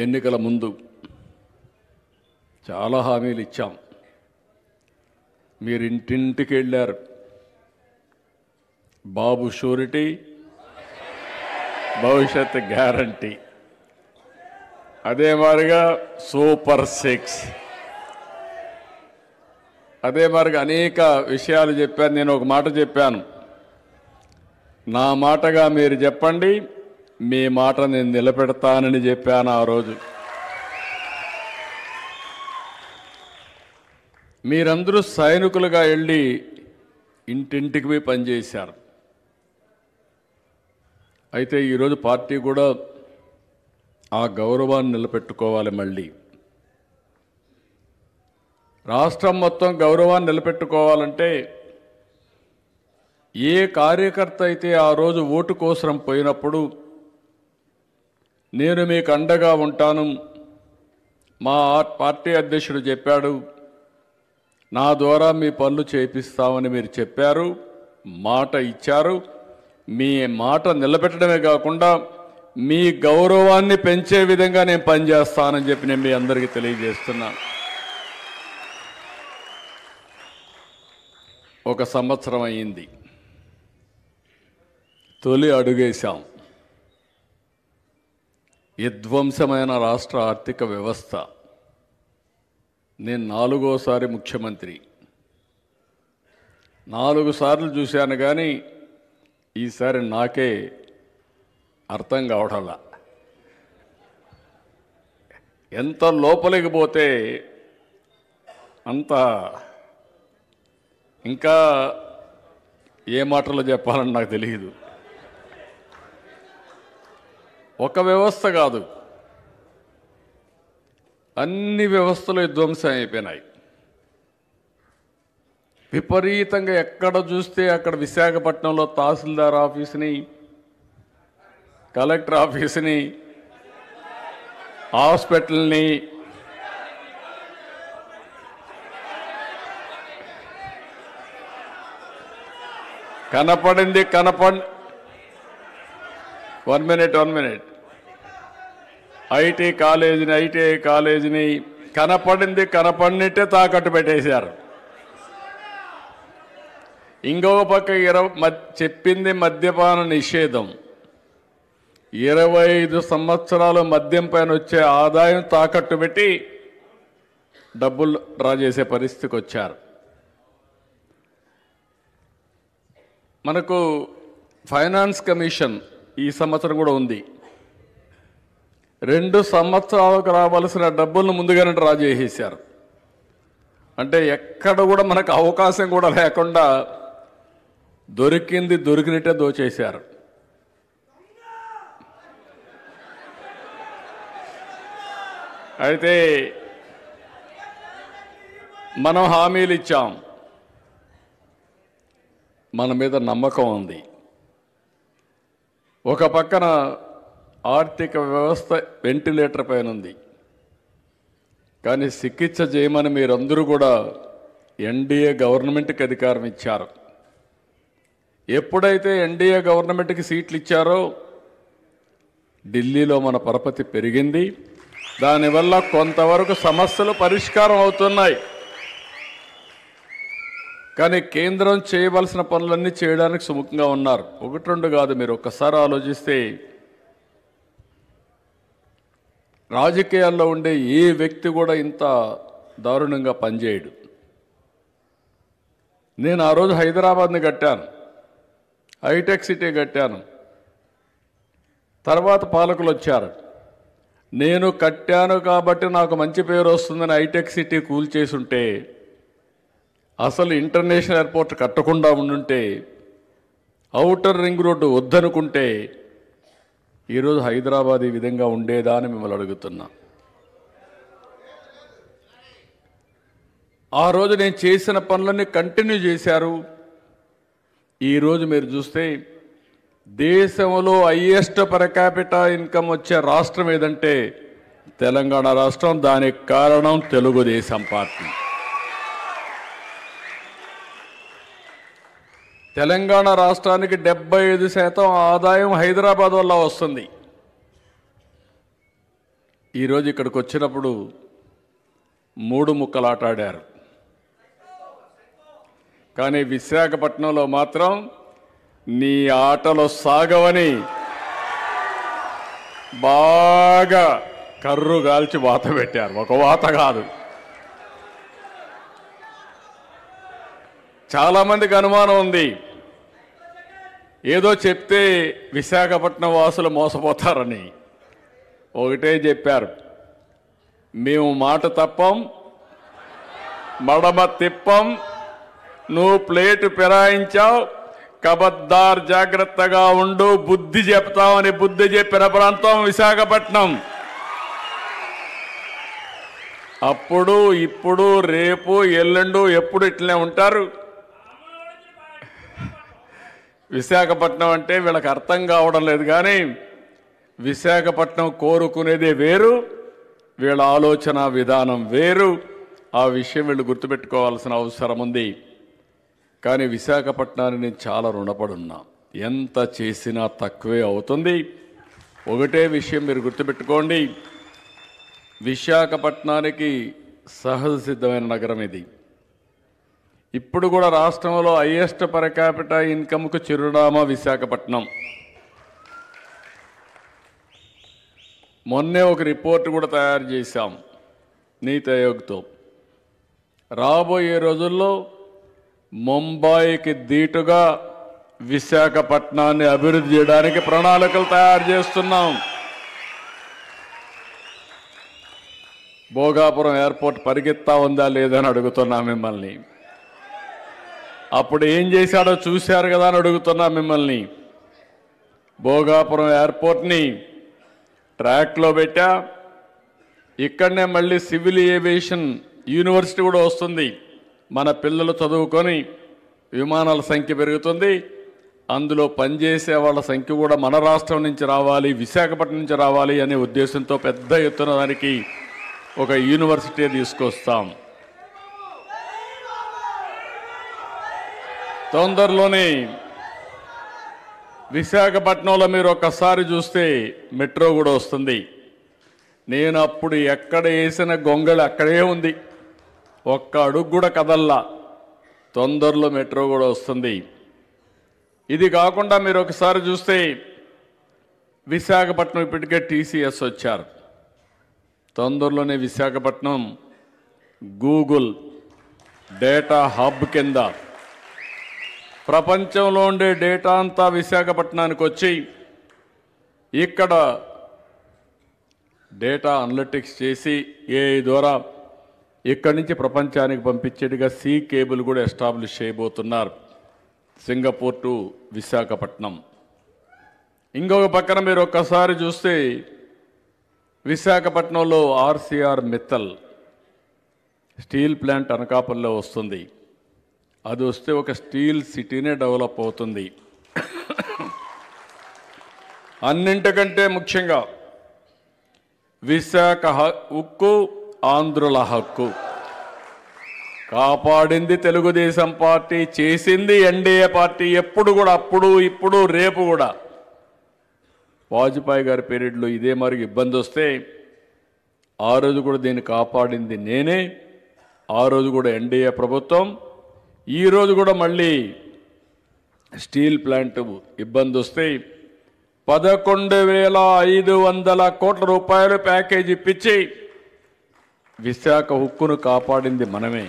ఎన్నికల ముందు చాలా హామీలు ఇచ్చాం. మీరు ఇంటింటికి వెళ్ళారు. బాబు షూరిటీ, భవిష్యత్ గ్యారంటీ, అదే మాదిరిగా సూపర్ 6, అదే మాదిరిగా అనేక విషయాలు చెప్పాను. నేను ఒక మాట చెప్పాను, నా మాటగా మీరు చెప్పండి, మీ మాట నేను నిలబెడతానని చెప్పాను ఆ రోజు. మీరందరూ సైనికులుగా వెళ్ళి ఇంటింటికి పోయి పనిచేశారు. అయితే ఈరోజు పార్టీ కూడా ఆ గౌరవాన్ని నిలబెట్టుకోవాలి. మళ్ళీ రాష్ట్రం మొత్తం గౌరవాన్ని నిలబెట్టుకోవాలంటే ఏ కార్యకర్త అయితే ఆ రోజు ఓటు కోసం పోయినప్పుడు నేను మీకు అండగా ఉంటాను, మా పార్టీ అధ్యక్షుడు చెప్పాడు, నా ద్వారా మీ పనులు చేపిస్తామని మీరు చెప్పారు, మాట ఇచ్చారు. మీ మాట నిలబెట్టడమే కాకుండా మీ గౌరవాన్ని పెంచే విధంగా నేను పనిచేస్తానని చెప్పి నేను మీ అందరికీ తెలియజేస్తున్నాను. ఒక సంవత్సరం అయింది, తొలి అడుగేశాం. విధ్వంసమైన రాష్ట్ర ఆర్థిక వ్యవస్థ. నేను 4వసారి ముఖ్యమంత్రి, 4 సార్లు చూశాను, కానీ ఈసారి నాకే అర్థం కావడంలా. ఎంత లోపలికి పోతే అంత ఇంకా ఏ మాటలో చెప్పాలని నాకు తెలియదు. ఒక వ్యవస్థ కాదు, అన్ని వ్యవస్థలు విధ్వంసం అయిపోయినాయి. విపరీతంగా ఎక్కడ చూస్తే అక్కడ విశాఖపట్నంలో తహసీల్దార్ ఆఫీసుని, కలెక్టర్ ఆఫీసుని, హాస్పిటల్ని, కనపడింది 1 మినిట్ ఐటీఐ కాలేజీని కనపడినట్టే తాకట్టు పెట్టేశారు. ఇంకొక పక్క చెప్పింది మద్యపాన నిషేధం. 25 సంవత్సరాలు మద్యం పైన వచ్చే ఆదాయం తాకట్టు పెట్టి డబ్బులు డ్రా చేసే పరిస్థితికి వచ్చారు. మనకు ఫైనాన్స్ కమిషన్ ఈ సంవత్సరం కూడా ఉంది. 2 సంవత్సరాలకు రావాల్సిన డబ్బులను ముందుగానే డ్రా చేసేశారు. అంటే ఎక్కడ కూడా మనకు అవకాశం కూడా లేకుండా దొరికినట్టే దోచేశారు. అయితే మనం హామీలు ఇచ్చాం, మన మీద నమ్మకం ఉంది. ఒక పక్కన ఆర్థిక వ్యవస్థ వెంటిలేటర్ పైన ఉంది, కానీ చికిత్స చేయమని మీరందరూ కూడా ఎన్డీఏ గవర్నమెంట్కి అధికారం ఇచ్చారు. ఎప్పుడైతే ఎన్డీఏ గవర్నమెంట్కి సీట్లు ఇచ్చారో ఢిల్లీలో మన పరపతి పెరిగింది. దానివల్ల కొంతవరకు సమస్యలు పరిష్కారం అవుతున్నాయి. కానీ కేంద్రం చేయవలసిన పనులన్నీ చేయడానికి సుముఖంగా ఉన్నారు. 1-2 కాదు, మీరు ఒక్కసారి ఆలోచిస్తే రాజకీయాల్లో ఉండే ఏ వ్యక్తి కూడా ఇంత దారుణంగా పనిచేయడు. నేను ఆ రోజు హైదరాబాద్ని కట్టాను, హైటెక్ సిటీ కట్టాను. తర్వాత పాలకులు వచ్చారు, నేను కట్టాను కాబట్టి నాకు మంచి పేరు వస్తుందని హైటెక్ సిటీ కూల్చేసి ఉంటే, అసలు ఇంటర్నేషనల్ ఎయిర్పోర్ట్ కట్టకుండా ఉండుంటే, ఔటర్ రింగ్ రోడ్డు వద్దనుకుంటే ఈరోజు హైదరాబాద్ ఈ విధంగా ఉండేదా అని మిమ్మల్ని అడుగుతున్నా. ఆ రోజు నేను చేసిన పనులన్నీ కంటిన్యూ చేశారు. ఈరోజు మీరు చూస్తే దేశంలో హైయెస్ట్ పర్ క్యాపిటా ఇన్కమ్ వచ్చే రాష్ట్రం ఏదంటే తెలంగాణ రాష్ట్రం. దానికి కారణం తెలుగుదేశం పార్టీ. తెలంగాణ రాష్ట్రానికి 75% ఆదాయం హైదరాబాద్ వల్ల వస్తుంది. ఈరోజు ఇక్కడికి వచ్చినప్పుడు 3 ముక్కలాట ఆడారు. కానీ విశాఖపట్నంలో మాత్రం నీ ఆటలు సాగవని బాగా కర్రు గాల్చి వాత పెట్టారు. ఒక వాత కాదు. చాలామందికి అనుమానం ఉంది, ఏదో చెప్తే విశాఖపట్నం వాసులు మోసపోతారని. ఒకటే చెప్పారు, మేము మాట తప్పం, మడమ తిప్పం, నువ్వు ప్లేటు ఫిరాయించావు, కబద్దార్ జాగ్రత్తగా ఉండు, బుద్ధి చెప్తామని బుద్ధి చెప్పిన ప్రాంతం విశాఖపట్నం. అప్పుడు ఇప్పుడు రేపు ఎల్లుండు ఎప్పుడు ఇట్లనే ఉంటారు. విశాఖపట్నం అంటే వీళ్ళకి అర్థం కావడం లేదు. కానీ విశాఖపట్నం కోరుకునేదే వేరు, వీళ్ళ ఆలోచన విధానం వేరు. ఆ విషయం వీళ్ళు గుర్తుపెట్టుకోవాల్సిన అవసరం ఉంది. కానీ విశాఖపట్నాన్ని నేను చాలా రుణపడున్నా. ఎంత చేసినా తక్కువే అవుతుంది. ఒకటే విషయం మీరు గుర్తుపెట్టుకోండి, విశాఖపట్నానికి సహజ సిద్ధమైన నగరం ఇది. ఇప్పుడు కూడా రాష్ట్రంలో హైయెస్ట్ పర్ క్యాపిటా ఇన్కమ్కు చిరునామా విశాఖపట్నం. మొన్నే ఒక రిపోర్ట్ కూడా తయారు చేశాం నీతి ఆయోగ్తో. రాబోయే రోజుల్లో ముంబైకి ధీటుగా విశాఖపట్నాన్ని అభివృద్ధి చేయడానికి ప్రణాళికలు తయారు చేస్తున్నాం. భోగాపురం ఎయిర్పోర్ట్ పరిగెత్తా ఉందా లేదని అడుగుతున్నా మిమ్మల్ని. అప్పుడు ఏం చేశాడో చూశారు కదా అని అడుగుతున్నా మిమ్మల్ని. భోగాపురం ఎయిర్పోర్ట్ని ట్రాక్లో పెట్టా. ఇక్కడనే మళ్ళీ సివిల్ ఏవియేషన్ యూనివర్సిటీ కూడా వస్తుంది. మన పిల్లలు చదువుకొని విమానాల సంఖ్య పెరుగుతుంది. అందులో పనిచేసే వాళ్ళ సంఖ్య కూడా మన రాష్ట్రం నుంచి రావాలి, విశాఖపట్నం నుంచి రావాలి అనే ఉద్దేశంతో పెద్ద ఎత్తున దానికి ఒక యూనివర్సిటీ తీసుకొస్తాం. తొందరలోనే విశాఖపట్నంలో మీరు ఒక్కసారి చూస్తే మెట్రో కూడా వస్తుంది. నేను అప్పుడు ఎక్కడ వేసిన గొంగళి అక్కడే ఉంది, ఒక్క అడుగు కూడా కదల్లా. తొందరలో మెట్రో కూడా వస్తుంది. ఇది కాకుండా మీరు ఒకసారి చూస్తే విశాఖపట్నం ఇప్పటికే టీసీఎస్ వచ్చారు. తొందరలోనే విశాఖపట్నం గూగుల్ డేటా హబ్ కింద ప్రపంచంలో ఉండే డేటా అంతా విశాఖపట్నానికి వచ్చి ఇక్కడ డేటా అనలిటిక్స్ చేసి ఏఐ ద్వారా ఇక్కడి నుంచి ప్రపంచానికి పంపించేట్టుగా సీ కేబుల్ కూడా ఎస్టాబ్లిష్ చేయబోతున్నారు, సింగపూర్ టు విశాఖపట్నం. ఇంకొక పక్కన మీరు ఒక్కసారి చూస్తే విశాఖపట్నంలో ఆర్సీఆర్ మిత్తల్ స్టీల్ ప్లాంట్ అనకాపల్లిలో వస్తుంది. అది వస్తే ఒక స్టీల్ సిటీనే డెవలప్ అవుతుంది. అన్నింటికంటే ముఖ్యంగా విశాఖ ఉక్కు ఆంధ్రుల హక్కు. కాపాడింది తెలుగుదేశం పార్టీ, చేసింది ఎన్డీఏ పార్టీ. ఎప్పుడు కూడా, అప్పుడు ఇప్పుడు రేపు కూడా. వాజ్పేయి గారి పీరియడ్లో ఇదే మరి ఇబ్బంది వస్తే ఆ రోజు కూడా దీన్ని కాపాడింది నేనే. ఆ రోజు కూడా ఎన్డీఏ ప్రభుత్వం. ఈరోజు కూడా మళ్ళీ స్టీల్ ప్లాంట్ ఇబ్బంది వస్తే 11,500 కోట్ల రూపాయలు ప్యాకేజ్ ఇప్పించి విశాఖ ఉక్కును కాపాడింది మనమే.